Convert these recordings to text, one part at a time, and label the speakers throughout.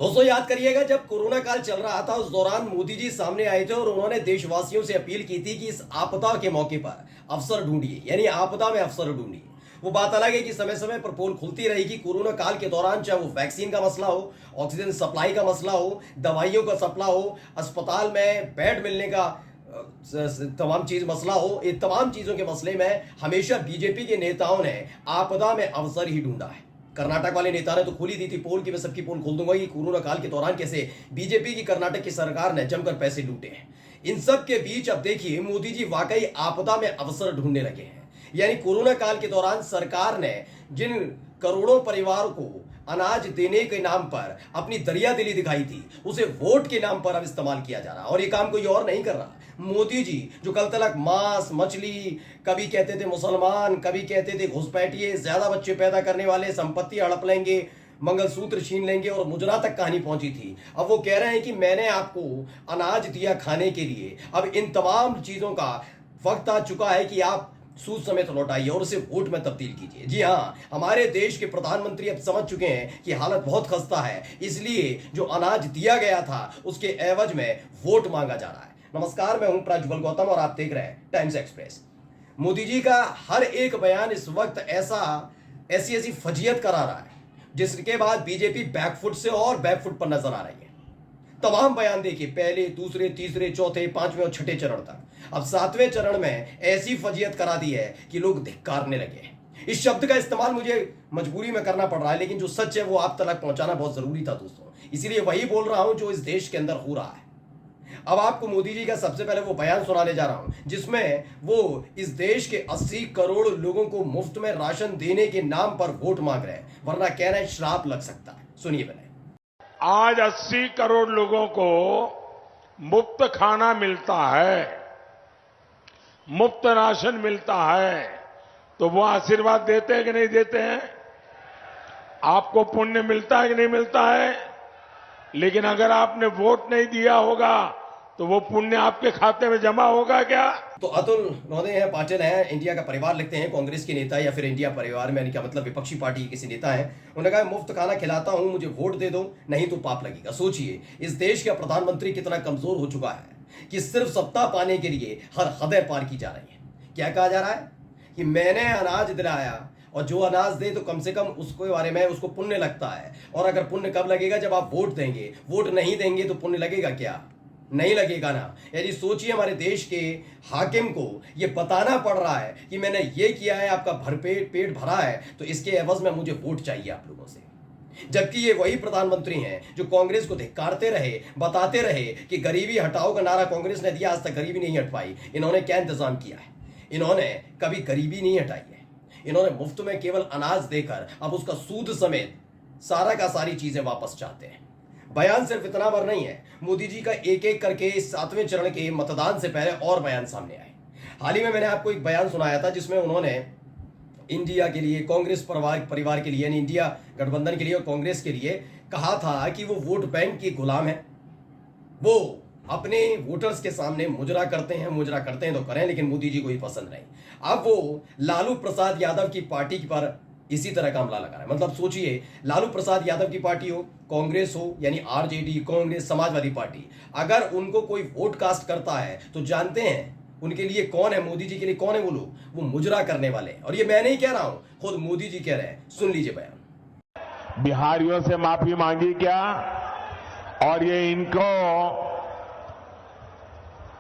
Speaker 1: दोस्तों याद करिएगा जब कोरोना काल चल रहा था उस दौरान मोदी जी सामने आए थे और उन्होंने देशवासियों से अपील की थी कि इस आपदा के मौके पर अवसर ढूंढिए, यानी आपदा में अवसर ढूंढिए। वो बात अलग है कि समय समय पर पोल खुलती रहेगी कोरोना काल के दौरान, चाहे वो वैक्सीन का मसला हो, ऑक्सीजन सप्लाई का मसला हो, दवाइयों का सप्लाई हो, अस्पताल में बेड मिलने का तमाम चीज मसला हो। इन तमाम चीजों के मसले में हमेशा बीजेपी के नेताओं ने आपदा में अवसर ही ढूंढा है। कर्नाटक वाले नेता ने तो खोली दी थी पोल की मैं सबकी पोल खोल दूंगा कि कोरोना काल के दौरान कैसे बीजेपी की कर्नाटक की सरकार ने जमकर पैसे लूटे हैं। इन सब के बीच अब देखिए मोदी जी वाकई आपदा में अवसर ढूंढने लगे हैं। यानी कोरोना काल के दौरान सरकार ने जिन करोड़ों परिवार को अनाज देने के नाम पर अपनी दरिया दिली दिखाई थी, उसे वोट के नाम पर अब इस्तेमाल किया जा रहा है। और ये काम कोई और नहीं कर रहा, मोदी जी जो कल तक मांस मछली, कभी कहते थे मुसलमान, कभी कहते थे घुसपैठिए, ज्यादा बच्चे पैदा करने वाले, संपत्ति हड़प लेंगे, मंगलसूत्र छीन लेंगे और मुजरा तक कहानी पहुंची थी, अब वो कह रहे हैं कि मैंने आपको अनाज दिया खाने के लिए, अब इन तमाम चीजों का वक्त आ चुका है कि आप सूद समेत लौटाइए और उसे वोट में तब्दील कीजिए। जी हाँ, हमारे देश के प्रधानमंत्री अब समझ चुके हैं कि हालत बहुत खस्ता है, इसलिए जो अनाज दिया गया था उसके एवज में वोट मांगा जा रहा है। नमस्कार, मैं हूं प्रज्वल गौतम और आप देख रहे हैं टाइम्स एक्सप्रेस। मोदी जी का हर एक बयान इस वक्त ऐसी फजीयत करा रहा है जिसके बाद बीजेपी बैकफुट से और बैकफुट पर नजर आ रही है। तमाम बयान देखिए, पहले, दूसरे, तीसरे, चौथे, पांचवें और छठे चरण तक। अब सातवें चरण में ऐसी फजीयत करा दी है कि लोग धिक्कारने लगे हैं। इस शब्द का इस्तेमाल मुझे मजबूरी में करना पड़ रहा है, लेकिन जो सच है वो आप तक पहुंचाना बहुत जरूरी था दोस्तों, इसीलिए वही बोल रहा हूं जो इस देश के अंदर हो रहा है। अब आपको मोदी जी का सबसे पहले वो बयान सुनाने जा रहा हूं जिसमें वो इस देश के 80 करोड़ लोगों को मुफ्त में राशन देने के नाम पर वोट मांग रहे हैं, वरना कह रहे हैं श्राप लग सकता है। सुनिए पहले।
Speaker 2: आज 80 करोड़ लोगों को मुफ्त खाना मिलता है, मुफ्त राशन मिलता है, तो वो आशीर्वाद देते हैं कि नहीं देते हैं? आपको पुण्य मिलता है कि नहीं मिलता है? लेकिन अगर आपने वोट नहीं दिया होगा तो वो पुण्य आपके खाते में जमा होगा क्या?
Speaker 1: तो अतुल नौदे हैं, पाटिल हैं, इंडिया का परिवार लिखते हैं, कांग्रेस के नेता या फिर इंडिया परिवार में, क्या मतलब विपक्षी पार्टी के किसी नेता हैं। उन्होंने कहा मुफ्त खाना खिलाता हूं, मुझे वोट दे दो, नहीं तो पाप लगेगा। सोचिए इस देश का प्रधानमंत्री कितना कमजोर हो चुका है कि सिर्फ सत्ता पाने के लिए हर हदें पार की जा रही है। क्या कहा जा रहा है कि मैंने अनाज दिलाया और जो अनाज दे तो कम से कम उसके बारे में उसको पुण्य लगता है। और अगर पुण्य कब लगेगा? जब आप वोट देंगे। वोट नहीं देंगे तो पुण्य लगेगा क्या? नहीं लगेगा ना। यदि सोचिए हमारे देश के हाकिम को ये बताना पड़ रहा है कि मैंने ये किया है, आपका भरपेट पेट भरा है, तो इसके एवज में मुझे वोट चाहिए आप लोगों से। जबकि ये वही प्रधानमंत्री हैं जो कांग्रेस को धिक्कारते रहे, बताते रहे कि गरीबी हटाओ का नारा कांग्रेस ने दिया, आज तक गरीबी नहीं हट पाई। इन्होंने क्या इंतजाम किया है? इन्होंने कभी गरीबी नहीं हटाई है। इन्होंने मुफ्त में केवल अनाज देकर अब उसका सूद समेत सारा का सारी चीजें वापस चाहते हैं। बयान सिर्फ इतना भर नहीं है, मोदी जी का एक एक करके इस 7वें चरण के मतदान से पहले और बयान सामने आए। हाल ही में मैंने आपको एक बयान सुनाया था जिसमें उन्होंने इंडिया के लिए, कांग्रेस परिवार के लिए, यानी इंडिया गठबंधन के लिए और कांग्रेस के लिए कहा था कि वो वोट बैंक के गुलाम है। वो अपने वोटर्स के सामने मुजरा करते हैं तो करें, लेकिन मोदी जी को ही पसंद नहीं। अब वो लालू प्रसाद यादव की पार्टी पर इसी तरह का हमला लगा रहा है। मतलब सोचिए, लालू प्रसाद यादव की पार्टी हो, कांग्रेस हो, यानी आरजेडी, कांग्रेस, समाजवादी पार्टी, अगर उनको कोई वोट कास्ट करता है तो जानते हैं उनके लिए कौन है, मोदी जी के लिए कौन है वो लोग? वो मुजरा करने वाले हैं। और ये मैं नहीं कह रहा हूं, खुद मोदी जी कह रहे हैं। सुन लीजिए बयान।
Speaker 2: बिहारियों से माफी मांगी क्या? और ये इनको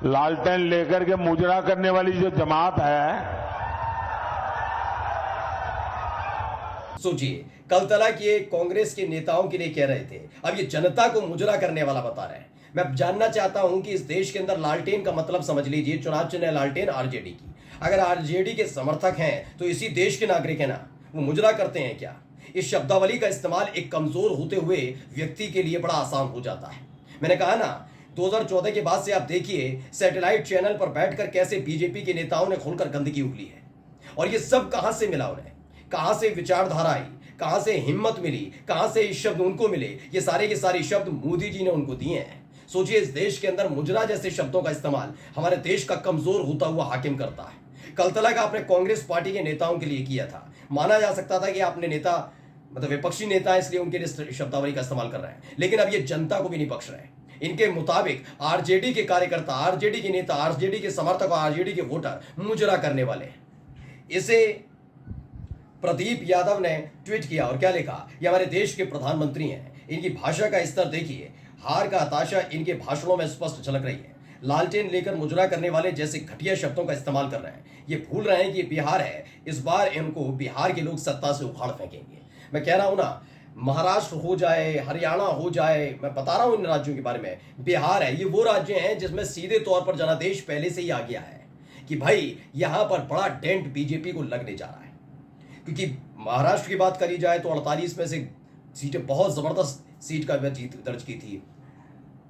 Speaker 2: लालटेन लेकर के मुजरा करने वाली जो जमात है,
Speaker 1: सोचिए, कल तक ये कांग्रेस के नेताओं के लिए कह रहे थे, अब ये जनता को मुजरा करने वाला बता रहे हैं। मैं जानना चाहता हूं कि इस देश के अंदर लालटेन का मतलब समझ लीजिए, चुनाव चिन्ह लालटेन आरजेडी की। अगर आरजेडी के समर्थक हैं तो इसी देश के नागरिक है ना, वो मुजरा करते हैं क्या? इस शब्दावली का इस्तेमाल एक कमजोर होते हुए व्यक्ति के लिए बड़ा आसान हो जाता है। मैंने कहा ना, 2014 के बाद से आप देखिए सैटेलाइट चैनल पर बैठकर कैसे बीजेपी के नेताओं ने खोलकर गंदगी उगली है। और ये सब कहां से मिला उन्हें? कहां से विचारधारा आई? कहां से हिम्मत मिली? कहां से इस शब्द उनको मिले? ये सारे के सारे शब्द मोदी जी ने उनको दिए हैं। सोचिए, इस देश के अंदर मुजरा जैसे शब्दों का इस्तेमाल हमारे देश का कमजोर होता हुआ हाकिम करता है। कल तक आपने कांग्रेस पार्टी के नेताओं के लिए किया था, माना जा सकता था कि आपने नेता मतलब विपक्षी नेता है, इसलिए उनके लिए शब्दावली का इस्तेमाल कर रहे हैं, लेकिन अब ये जनता को भी नहीं बख्श रहे हैं। इनके मुताबिक आरजेडी के कार्यकर्ता, आरजेडी के नेता, आरजेडी के समर्थक और आरजेडी के वोटर मुजरा करने वाले हैं। इसे प्रदीप यादव ने ट्वीट किया और क्या लिखा, ये हमारे देश के प्रधानमंत्री हैं, इनकी भाषा का स्तर देखिए, हार का हताशा इनके भाषणों में स्पष्ट झलक रही है। लालटेन लेकर मुजरा करने वाले जैसे घटिया शब्दों का इस्तेमाल कर रहे हैं। ये भूल रहे हैं कि बिहार है, इस बार इनको बिहार के लोग सत्ता से उखाड़ फेंकेंगे। मैं कह रहा हूं ना, महाराष्ट्र हो जाए, हरियाणा हो जाए, मैं बता रहा हूं इन राज्यों के बारे में, बिहार है, ये वो राज्य हैं जिसमें सीधे तौर पर जनादेश पहले से ही आ गया है कि भाई यहां पर बड़ा डेंट बीजेपी को लगने जा रहा है। क्योंकि महाराष्ट्र की बात करी जाए तो 48 में से सीटें, बहुत जबरदस्त सीट का जीत दर्ज की थी।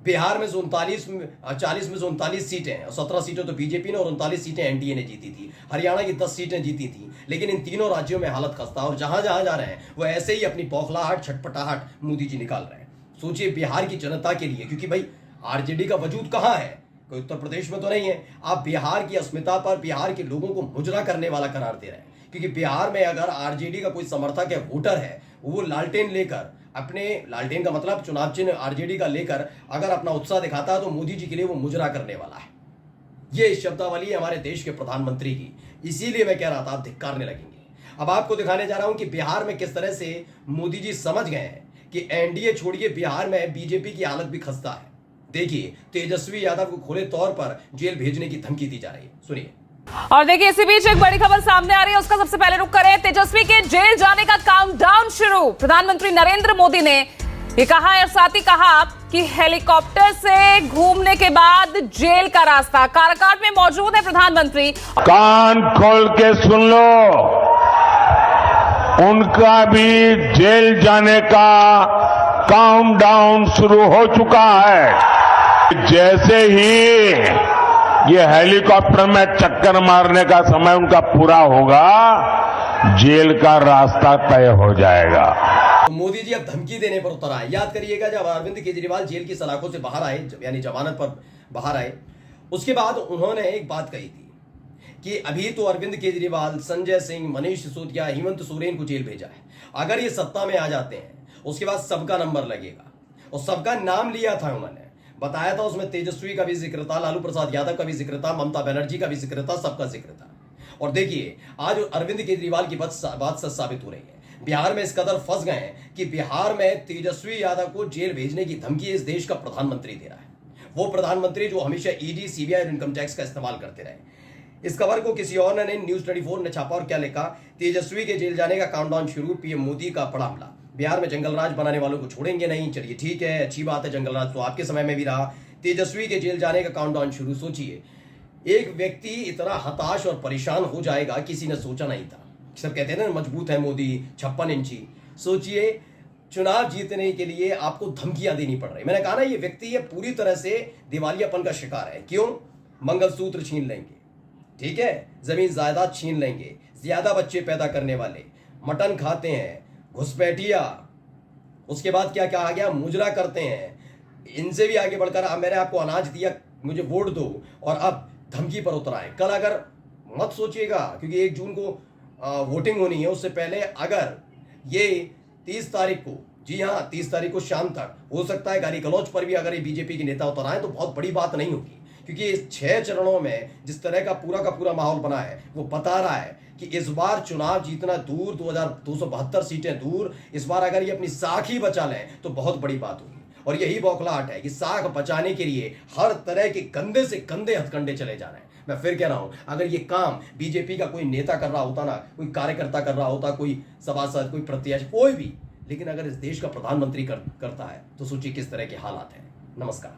Speaker 1: बिहार में 40 में से 39 सीटें हैं और 17 सीटें तो बीजेपी ने और 39 सीटें एनडीए ने जीती थी। हरियाणा की 10 सीटें जीती थी। लेकिन इन तीनों राज्यों में हालत खस्ता, और जहां जहां जा रहे हैं वो ऐसे ही अपनी बौखलाहट, छटपटाहट मोदी जी निकाल रहे हैं। सोचिए बिहार की जनता के लिए, क्योंकि भाई आरजेडी का वजूद कहां है, कोई उत्तर प्रदेश में तो नहीं है। आप बिहार की अस्मिता पर बिहार के लोगों को मुजरा करने वाला करार दे रहे हैं। क्योंकि बिहार में अगर आरजेडी का कोई समर्थक है, वोटर है, वो लालटेन लेकर, अपने लालटेन का मतलब चुनाव चिन्ह आरजेडी का लेकर अगर अपना उत्साह दिखाता है तो मोदी जी के लिए वो मुजरा करने वाला है। ये शब्दावली है हमारे देश के प्रधानमंत्री की, इसीलिए मैं कह रहा था आप धिक्कारने लगेंगे। अब आपको दिखाने जा रहा हूं कि बिहार में किस तरह से मोदी जी समझ गए हैं कि एनडीए छोड़िए, बिहार में बीजेपी की हालत भी खस्ता है। देखिए, तेजस्वी यादव को खुले तौर पर जेल भेजने की धमकी दी जा रही है, सुनिए।
Speaker 3: और देखिए, इसी बीच एक बड़ी खबर सामने आ रही है, उसका सबसे पहले रुख करें। तेजस्वी के जेल जाने का काउंटडाउन शुरू। प्रधानमंत्री नरेंद्र मोदी ने ये कहा और साथ ही कहा कि हेलीकॉप्टर से घूमने के बाद जेल का रास्ता। काराकाट में मौजूद है प्रधानमंत्री।
Speaker 2: कान खोल के सुन लो, उनका भी जेल जाने का काउंटडाउन शुरू हो चुका है। जैसे ही ये हेलीकॉप्टर में चक्कर मारने का समय उनका पूरा होगा, जेल का रास्ता तय हो जाएगा।
Speaker 1: तो मोदी जी अब धमकी देने पर उतर आए। याद करिएगा, जब अरविंद केजरीवाल जेल की सलाखों से बाहर आए, यानी जमानत पर बाहर आए, उसके बाद उन्होंने एक बात कही थी कि अभी तो अरविंद केजरीवाल, संजय सिंह, मनीष सिसोदिया, हेमंत सोरेन को जेल भेजा है। अगर ये सत्ता में आ जाते हैं, उसके बाद सबका नंबर लगेगा। और सबका नाम लिया था, उन्होंने बताया था, उसमें तेजस्वी का भी जिक्र था, लालू प्रसाद यादव का भी जिक्र था, ममता बनर्जी का भी जिक्र था, सबका जिक्र था। और देखिए, आज अरविंद केजरीवाल की बात सच साबित हो रही है। बिहार में इस कदर फंस गए हैं कि बिहार में तेजस्वी यादव को जेल भेजने की धमकी इस देश का प्रधानमंत्री दे रहा है। वो प्रधानमंत्री जो हमेशा ईडी, सीबीआई और इनकम टैक्स का इस्तेमाल करते रहे। इस खबर को किसी और ने, न्यूज 24 ने छापा और क्या लिखा, तेजस्वी के जेल जाने का काउंटडाउन शुरू, पीएम मोदी का बड़ा हमला। बिहार में जंगल राज बनाने वालों को छोड़ेंगे नहीं। चलिए ठीक है, अच्छी बात है, जंगल राज तो आपके समय में भी रहा। तेजस्वी के जेल जाने का काउंटडाउन शुरू। सोचिए, एक व्यक्ति इतना हताश और परेशान हो जाएगा, किसी ने सोचा नहीं था। सब कहते हैं ना, मजबूत है मोदी, 56 इंची। सोचिए, चुनाव जीतने के लिए आपको धमकियां देनी पड़ रही। मैंने कहा ना, ये व्यक्ति ये पूरी तरह से दिवालियापन का शिकार है। क्यों? मंगलसूत्र छीन लेंगे, ठीक है, जमीन जायदाद छीन लेंगे, ज्यादा बच्चे पैदा करने वाले, मटन खाते हैं, घुसपैठिया, उसके बाद क्या कहा गया, मुजरा करते हैं। इनसे भी आगे बढ़कर मैंने आपको अनाज दिया, मुझे वोट दो, और अब धमकी पर उतर आए। कल अगर मत सोचिएगा, क्योंकि 1 जून को वोटिंग होनी है, उससे पहले अगर ये 30 तारीख को, जी हाँ 30 तारीख को शाम तक हो सकता है गाली गलौज पर भी अगर ये बीजेपी के नेता उतर आए तो बहुत बड़ी बात नहीं होगी। क्योंकि इस 6 चरणों में जिस तरह का पूरा माहौल बना है, वो बता रहा है कि इस बार चुनाव जीतना दूर, 2272 सीटें दूर, इस बार अगर ये अपनी साख ही बचा लें तो बहुत बड़ी बात होगी। और यही बौखलाहट है कि साख बचाने के लिए हर तरह के गंदे से गंदे हथकंडे चले जा रहे हैं। मैं फिर कह रहा हूं, अगर ये काम बीजेपी का कोई नेता कर रहा होता ना, कोई कार्यकर्ता कर रहा होता, कोई सभासद, कोई प्रत्याशी, कोई भी, लेकिन अगर इस देश का प्रधानमंत्री करता है तो सोचिए किस तरह के हालात हैं। नमस्कार।